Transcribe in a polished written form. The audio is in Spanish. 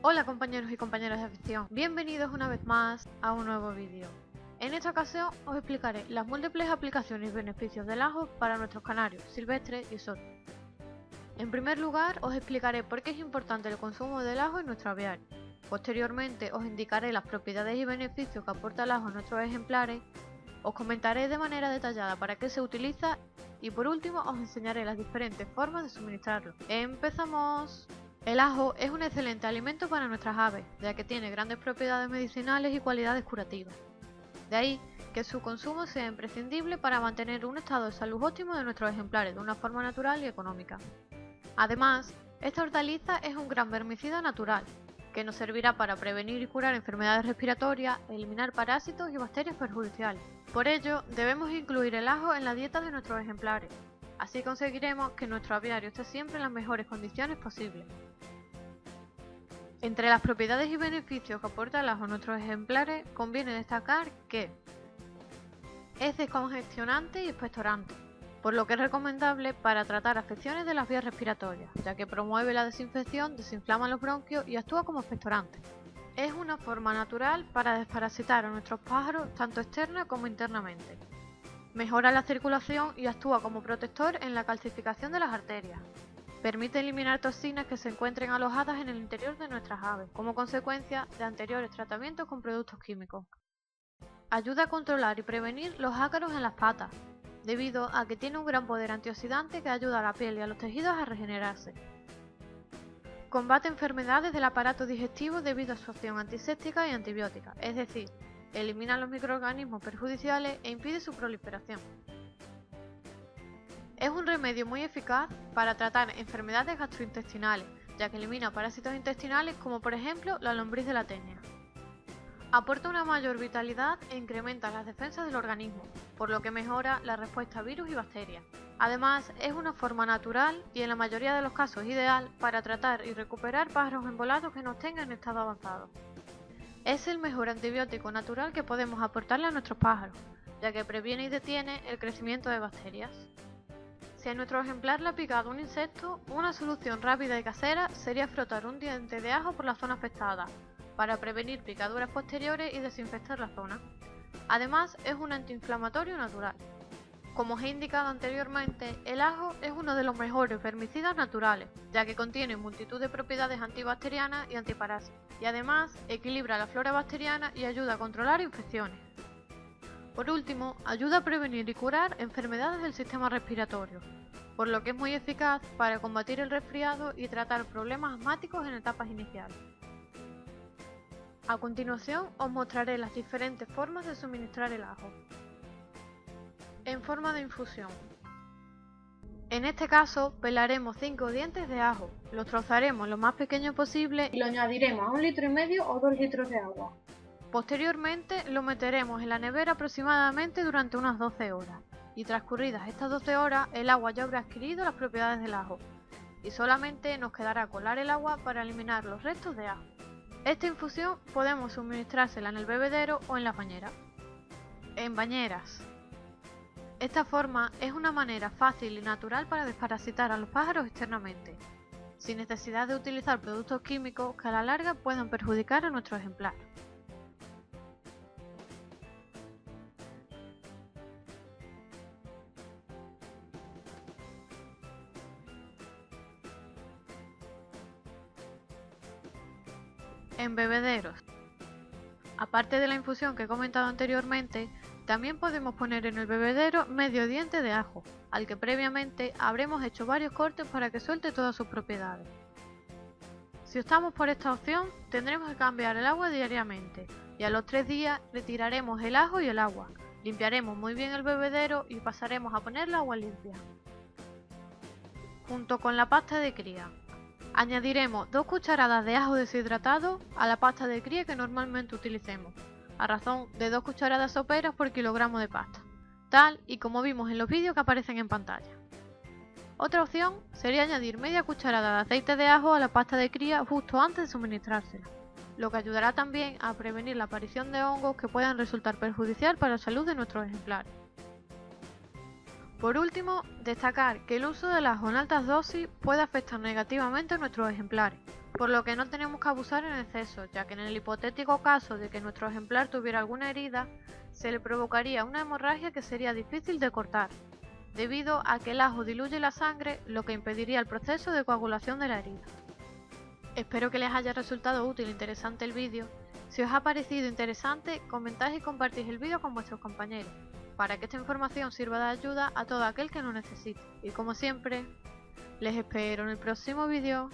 Hola compañeros y compañeras de afición, bienvenidos una vez más a un nuevo vídeo. En esta ocasión os explicaré las múltiples aplicaciones y beneficios del ajo para nuestros canarios, silvestres y exóticos. En primer lugar os explicaré por qué es importante el consumo del ajo en nuestro aviario. Posteriormente os indicaré las propiedades y beneficios que aporta el ajo a nuestros ejemplares. Os comentaré de manera detallada para qué se utiliza y por último os enseñaré las diferentes formas de suministrarlo. ¡Empezamos! El ajo es un excelente alimento para nuestras aves, ya que tiene grandes propiedades medicinales y cualidades curativas. De ahí que su consumo sea imprescindible para mantener un estado de salud óptimo de nuestros ejemplares de una forma natural y económica. Además, esta hortaliza es un gran vermicida natural, que nos servirá para prevenir y curar enfermedades respiratorias, eliminar parásitos y bacterias perjudiciales. Por ello, debemos incluir el ajo en la dieta de nuestros ejemplares. Así conseguiremos que nuestro aviario esté siempre en las mejores condiciones posibles. Entre las propiedades y beneficios que aporta el ajo a nuestros ejemplares, conviene destacar que es descongestionante y expectorante, por lo que es recomendable para tratar afecciones de las vías respiratorias, ya que promueve la desinfección, desinflama los bronquios y actúa como expectorante. Es una forma natural para desparasitar a nuestros pájaros tanto externa como internamente. Mejora la circulación y actúa como protector en la calcificación de las arterias. Permite eliminar toxinas que se encuentren alojadas en el interior de nuestras aves, como consecuencia de anteriores tratamientos con productos químicos. Ayuda a controlar y prevenir los ácaros en las patas, debido a que tiene un gran poder antioxidante que ayuda a la piel y a los tejidos a regenerarse. Combate enfermedades del aparato digestivo debido a su acción antiséptica y antibiótica, es decir, elimina los microorganismos perjudiciales e impide su proliferación. Es un remedio muy eficaz para tratar enfermedades gastrointestinales, ya que elimina parásitos intestinales como por ejemplo la lombriz de la ténia. Aporta una mayor vitalidad e incrementa las defensas del organismo, por lo que mejora la respuesta a virus y bacterias. Además, es una forma natural y en la mayoría de los casos ideal para tratar y recuperar pájaros embolados que no tengan en estado avanzado. Es el mejor antibiótico natural que podemos aportarle a nuestros pájaros, ya que previene y detiene el crecimiento de bacterias. Si a nuestro ejemplar le ha picado un insecto, una solución rápida y casera sería frotar un diente de ajo por la zona afectada, para prevenir picaduras posteriores y desinfectar la zona. Además, es un antiinflamatorio natural. Como os he indicado anteriormente, el ajo es uno de los mejores vermicidas naturales, ya que contiene multitud de propiedades antibacterianas y antiparásitas, y además equilibra la flora bacteriana y ayuda a controlar infecciones. Por último, ayuda a prevenir y curar enfermedades del sistema respiratorio, por lo que es muy eficaz para combatir el resfriado y tratar problemas asmáticos en etapas iniciales. A continuación os mostraré las diferentes formas de suministrar el ajo. En forma de infusión. En este caso, pelaremos 5 dientes de ajo, los trozaremos lo más pequeño posible y lo añadiremos a 1,5 litros o 2 litros de agua. Posteriormente lo meteremos en la nevera aproximadamente durante unas 12 horas, y transcurridas estas 12 horas el agua ya habrá adquirido las propiedades del ajo, y solamente nos quedará colar el agua para eliminar los restos de ajo. Esta infusión podemos suministrársela en el bebedero o en la bañera. En bañeras. Esta forma es una manera fácil y natural para desparasitar a los pájaros externamente, sin necesidad de utilizar productos químicos que a la larga puedan perjudicar a nuestro ejemplar. En bebederos. Aparte de la infusión que he comentado anteriormente, también podemos poner en el bebedero medio diente de ajo, al que previamente habremos hecho varios cortes para que suelte todas sus propiedades. Si optamos por esta opción, tendremos que cambiar el agua diariamente, y a los 3 días retiraremos el ajo y el agua, limpiaremos muy bien el bebedero y pasaremos a poner la agua limpia. Junto con la pasta de cría. Añadiremos 2 cucharadas de ajo deshidratado a la pasta de cría que normalmente utilicemos, a razón de 2 cucharadas soperas por kilogramo de pasta, tal y como vimos en los vídeos que aparecen en pantalla. Otra opción sería añadir media cucharada de aceite de ajo a la pasta de cría justo antes de suministrársela, lo que ayudará también a prevenir la aparición de hongos que puedan resultar perjudicial para la salud de nuestros ejemplares. Por último, destacar que el uso de las en altas dosis puede afectar negativamente a nuestros ejemplares, por lo que no tenemos que abusar en exceso, ya que en el hipotético caso de que nuestro ejemplar tuviera alguna herida, se le provocaría una hemorragia que sería difícil de cortar, debido a que el ajo diluye la sangre, lo que impediría el proceso de coagulación de la herida. Espero que les haya resultado útil e interesante el vídeo. Si os ha parecido interesante, comentad y compartid el vídeo con vuestros compañeros, para que esta información sirva de ayuda a todo aquel que lo necesite. Y como siempre, les espero en el próximo vídeo.